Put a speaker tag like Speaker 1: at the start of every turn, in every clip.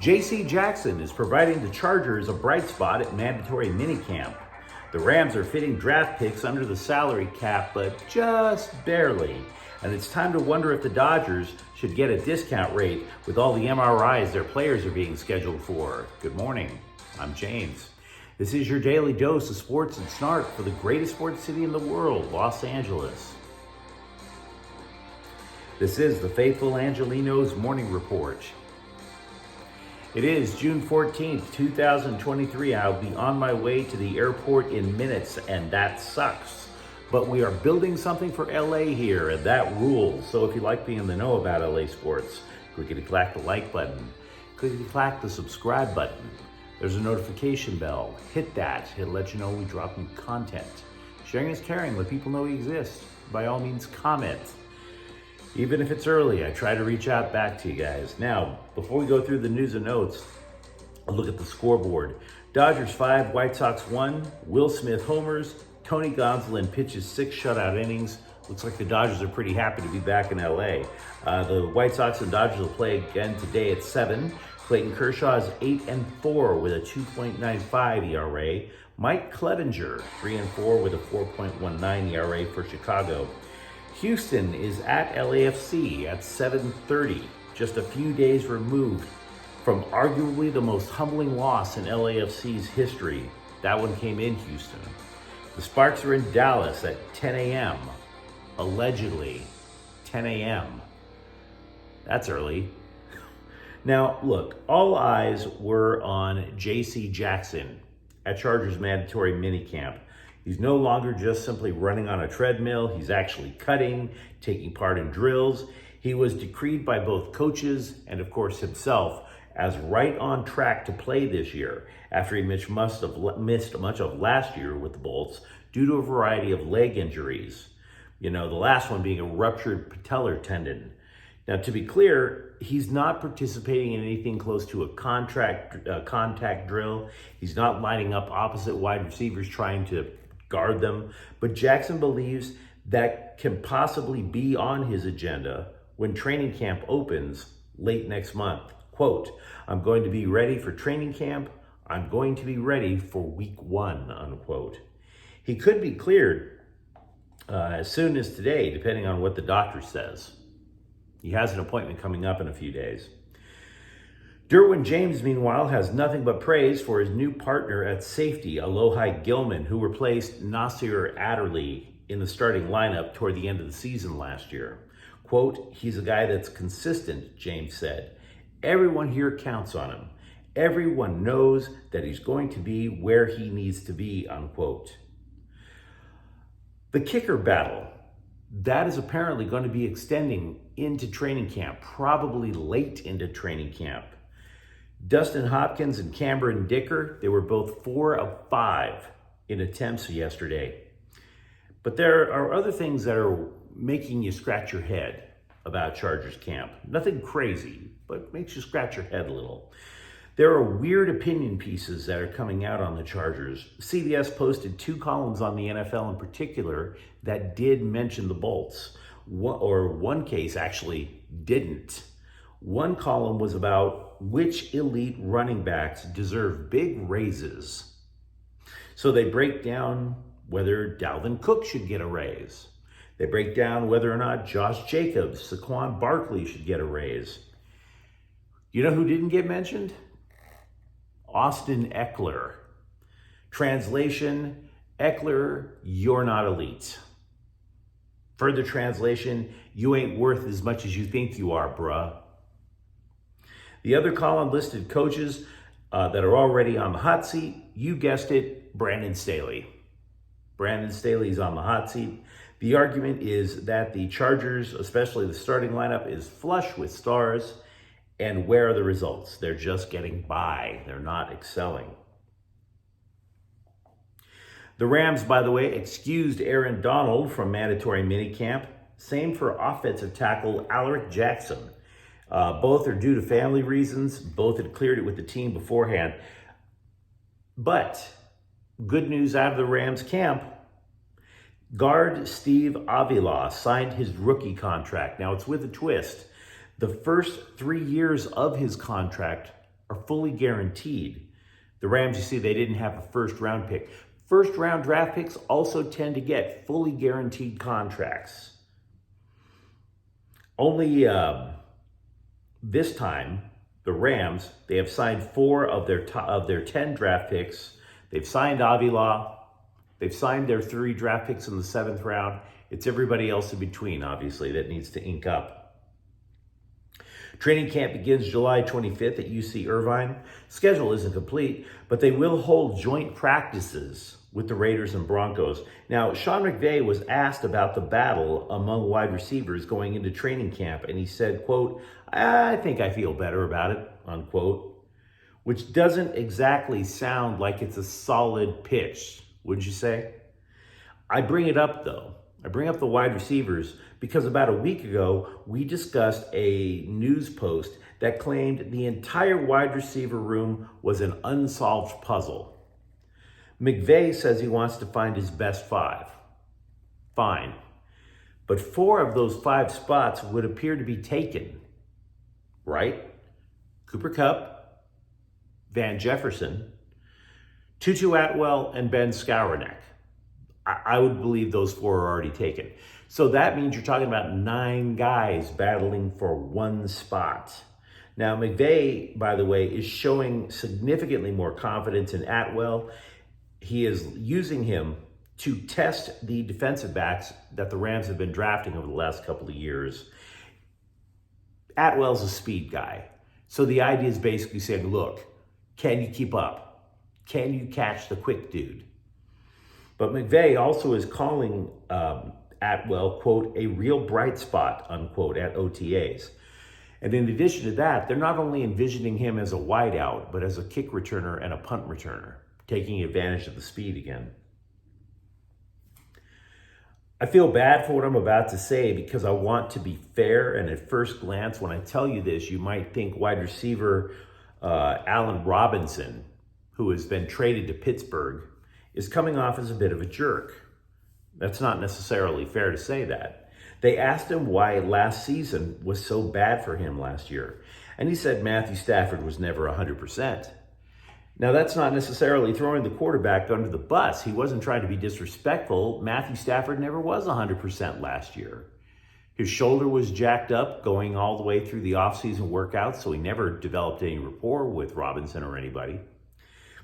Speaker 1: J.C. Jackson is providing the Chargers a bright spot at mandatory minicamp. The Rams are fitting draft picks under the salary cap, but just barely. And it's time to wonder if the Dodgers should get a discount rate with all the MRIs their players are being scheduled for. Good morning. I'm James. This is your daily dose of sports and snark for the greatest sports city in the world, Los Angeles. This is the faithful Angelenos Morning Report. It is June 14th, 2023. I'll be on my way to the airport in minutes, and that sucks. But we are building something for LA here, and that rules. So if you like being in the know about LA sports, clickety-clack the like button. Clickety-clack the subscribe button. There's a notification bell. Hit that. It'll let you know we drop new content. Sharing is caring. Let people know we exist. By all means, comment. Even if it's early, I try to reach out back to you guys. Now, before we go through the news and notes, a look at the scoreboard. Dodgers 5, White Sox 1. Will Smith homers. Tony Gonsolin pitches 6 shutout innings. Looks like the Dodgers are pretty happy to be back in LA. The White Sox and Dodgers will play again today at 7. Clayton Kershaw is 8-4 with a 2.95 ERA. Mike Clevinger 3-4 with a 4.19 ERA for Chicago. Houston is at LAFC at 7:30, just a few days removed from arguably the most humbling loss in LAFC's history. That one came in Houston. The Sparks are in Dallas at 10 a.m. Allegedly, 10 a.m. That's early. Now, look, all eyes were on J.C. Jackson at Chargers mandatory minicamp. He's no longer just simply running on a treadmill. He's actually cutting, taking part in drills. He was decreed by both coaches and, of course, himself as right on track to play this year after he missed much of last year with the Bolts due to a variety of leg injuries. You know, the last one being a ruptured patellar tendon. Now, to be clear, he's not participating in anything close to a contact drill. He's not lining up opposite wide receivers trying to guard them. But Jackson believes that can possibly be on his agenda when training camp opens late next month. Quote, "I'm going to be ready for training camp. I'm going to be ready for week 1, unquote. He could be cleared as soon as today, depending on what the doctor says. He has an appointment coming up in a few days. Derwin James, meanwhile, has nothing but praise for his new partner at safety, Alohi Gilman, who replaced Nasir Adderley in the starting lineup toward the end of the season last year. Quote, "He's a guy that's consistent," James said. "Everyone here counts on him. Everyone knows that he's going to be where he needs to be," unquote. The kicker battle, that is apparently going to be extending into training camp, probably late into training camp. Dustin Hopkins and Cameron Dicker, they were both 4 of 5 in attempts yesterday. But there are other things that are making you scratch your head about Chargers camp. Nothing crazy, but makes you scratch your head a little. There are weird opinion pieces that are coming out on the Chargers. CBS posted 2 columns on the NFL in particular that did mention the Bolts, or one case actually didn't. One column was about which elite running backs deserve big raises. So they break down whether Dalvin Cook should get a raise. They break down whether or not Josh Jacobs, Saquon Barkley should get a raise. You know who didn't get mentioned? Austin Eckler. Translation, Eckler, you're not elite. Further translation, you ain't worth as much as you think you are, bruh. The other column listed coaches that are already on the hot seat. You guessed it, Brandon Staley. Brandon Staley's on the hot seat. The argument is that the Chargers, especially the starting lineup, is flush with stars. And where are the results? They're just getting by. They're not excelling. The Rams, by the way, excused Aaron Donald from mandatory minicamp. Same for offensive tackle Alaric Jackson. Both are due to family reasons. Both had cleared it with the team beforehand. But good news out of the Rams camp. Guard Steve Avila signed his rookie contract. Now, it's with a twist. The first 3 years of his contract are fully guaranteed. The Rams, you see, they didn't have a first round pick. First round draft picks also tend to get fully guaranteed contracts. Only this time, the Rams, they have signed 4 of their 10 draft picks. They've signed Avila. They've signed their 3 draft picks in the 7th round. It's everybody else in between, obviously, that needs to ink up. Training camp begins July 25th at UC Irvine. Schedule isn't complete, but they will hold joint practices with the Raiders and Broncos. Now, Sean McVay was asked about the battle among wide receivers going into training camp, and he said, quote, "I think I feel better about it," unquote, which doesn't exactly sound like it's a solid pitch, wouldn't you say? I bring it up, though. I bring up the wide receivers because about a week ago, we discussed a news post that claimed the entire wide receiver room was an unsolved puzzle. McVay says he wants to find his best 5. Fine. But 4 of those 5 spots would appear to be taken, right? Cooper Kupp, Van Jefferson, Tutu Atwell, and Ben Skowronek. I would believe those 4 are already taken. So that means you're talking about 9 guys battling for 1 spot. Now, McVay, by the way, is showing significantly more confidence in Atwell. He is using him to test the defensive backs that the Rams have been drafting over the last couple of years. Atwell's a speed guy. So the idea is basically saying, look, can you keep up? Can you catch the quick dude? But McVay also is calling Atwell, quote, a real bright spot, unquote, at OTAs. And in addition to that, they're not only envisioning him as a wideout, but as a kick returner and a punt returner, taking advantage of the speed again. I feel bad for what I'm about to say because I want to be fair, and at first glance, when I tell you this, you might think wide receiver Allen Robinson, who has been traded to Pittsburgh, is coming off as a bit of a jerk. That's not necessarily fair to say that. They asked him why last season was so bad for him last year, and he said Matthew Stafford was never 100%. Now, that's not necessarily throwing the quarterback under the bus. He wasn't trying to be disrespectful. Matthew Stafford never was 100% last year. His shoulder was jacked up going all the way through the offseason workouts, so he never developed any rapport with Robinson or anybody.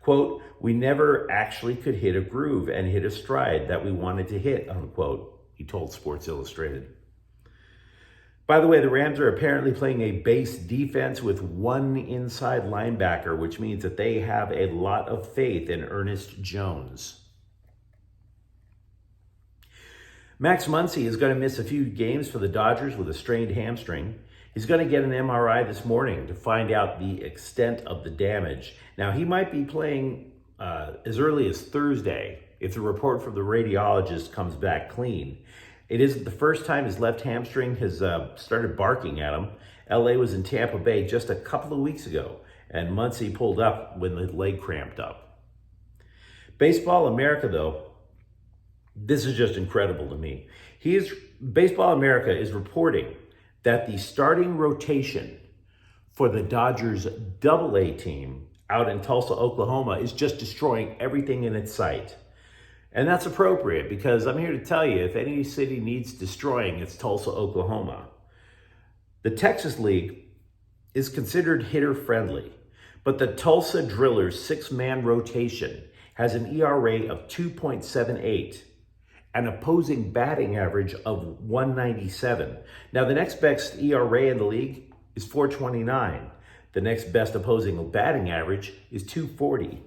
Speaker 1: Quote, "We never actually could hit a groove and hit a stride that we wanted to hit," unquote, he told Sports Illustrated. By the way, the Rams are apparently playing a base defense with 1 inside linebacker, which means that they have a lot of faith in Ernest Jones. Max Muncy is going to miss a few games for the Dodgers with a strained hamstring. He's going to get an MRI this morning to find out the extent of the damage. Now, he might be playing as early as Thursday if the report from the radiologist comes back clean. It isn't the first time his left hamstring has started barking at him. LA was in Tampa Bay just a couple of weeks ago, and Muncy pulled up when the leg cramped up. Baseball America, though, this is just incredible to me. Baseball America is reporting that the starting rotation for the Dodgers AA team out in Tulsa, Oklahoma is just destroying everything in its sight. And that's appropriate because I'm here to tell you, if any city needs destroying, it's Tulsa, Oklahoma. The Texas League is considered hitter-friendly, but the Tulsa Drillers' 6-man rotation has an ERA of 2.78, an opposing batting average of 197. Now, the next best ERA in the league is 429. The next best opposing batting average is 240.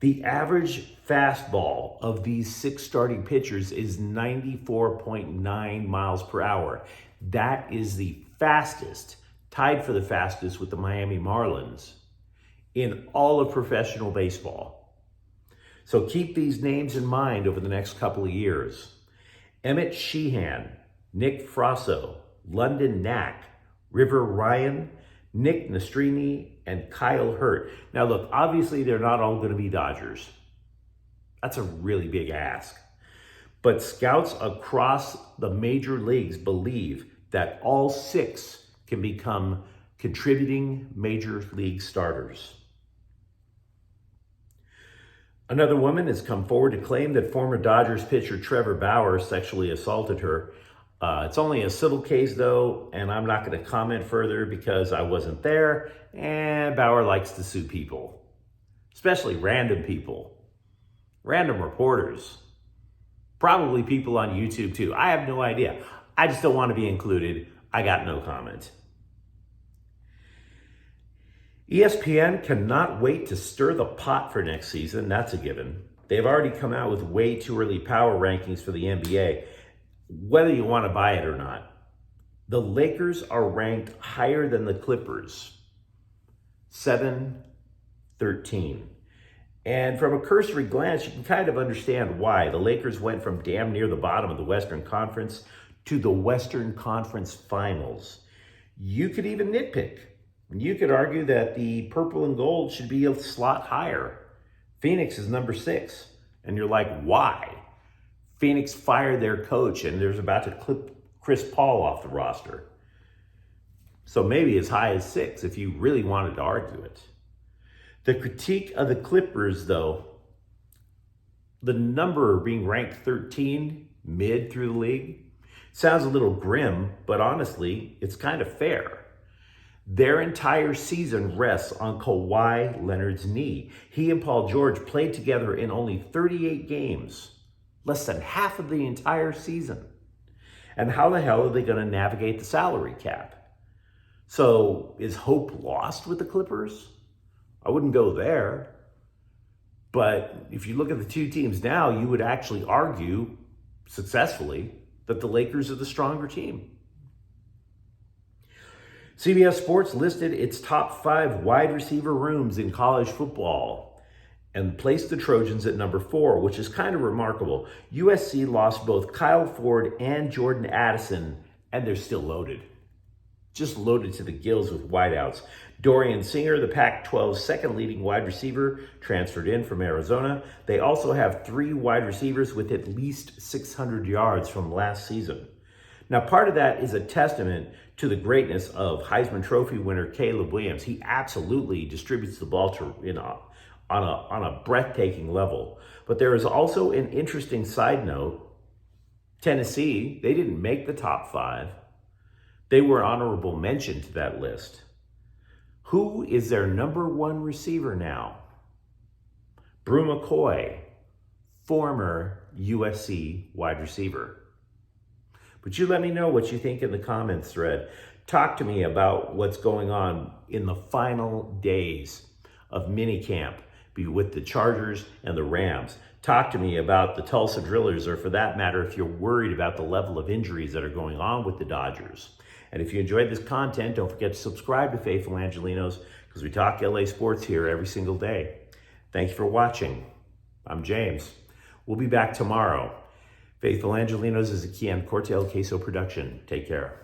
Speaker 1: The average fastball of these 6 starting pitchers is 94.9 miles per hour. That is the fastest, tied for the fastest with the Miami Marlins in all of professional baseball. So keep these names in mind over the next couple of years. Emmett Sheehan, Nick Frasso, London Knack, River Ryan, Nick Nastrini, and Kyle Hurt. Now look, obviously they're not all going to be Dodgers. That's a really big ask. But scouts across the major leagues believe that all 6 can become contributing major league starters. Another woman has come forward to claim that former Dodgers pitcher Trevor Bauer sexually assaulted her. It's only a civil case, though, and I'm not going to comment further because I wasn't there, and Bauer likes to sue people, especially random people, random reporters, probably people on YouTube, too. I have no idea. I just don't want to be included. I got no comment. ESPN cannot wait to stir the pot for next season. That's a given. They've already come out with way too early power rankings for the NBA, whether you want to buy it or not. The Lakers are ranked higher than the Clippers, 7-13. And from a cursory glance, you can kind of understand why. The Lakers went from damn near the bottom of the Western Conference to the Western Conference Finals. You could even nitpick. You could argue that the purple and gold should be a slot higher. Phoenix is number 6. And you're like, why? Phoenix fired their coach and there's about to clip Chris Paul off the roster. So maybe as high as 6 if you really wanted to argue it. The critique of the Clippers, though, the number being ranked 13 mid through the league, sounds a little grim, but honestly, it's kind of fair. Their entire season rests on Kawhi Leonard's knee. He and Paul George played together in only 38 games, less than half of the entire season. And how the hell are they going to navigate the salary cap? So is hope lost with the Clippers? I wouldn't go there. But if you look at the two teams now, you would actually argue successfully that the Lakers are the stronger team. CBS Sports listed its top 5 wide receiver rooms in college football and placed the Trojans at number 4, which is kind of remarkable. USC lost both Kyle Ford and Jordan Addison, and they're still loaded. Just loaded to the gills with wideouts. Dorian Singer, the Pac-12's second leading wide receiver, transferred in from Arizona. They also have 3 wide receivers with at least 600 yards from last season. Now, part of that is a testament to the greatness of Heisman Trophy winner Caleb Williams. He absolutely distributes the ball on a breathtaking level. But there is also an interesting side note. Tennessee, they didn't make the top 5. They were honorable mention to that list. Who is their number 1 receiver now? Brew McCoy, former USC wide receiver. But you let me know what you think in the comments thread. Talk to me about what's going on in the final days of minicamp with the Chargers and the Rams. Talk to me about the Tulsa Drillers, or for that matter, if you're worried about the level of injuries that are going on with the Dodgers. And if you enjoyed this content, don't forget to subscribe to Faithful Angelenos, because we talk LA sports here every single day. Thank you for watching. I'm James. We'll be back tomorrow. Faithful Angelenos is a Kian Cortel Queso production. Take care.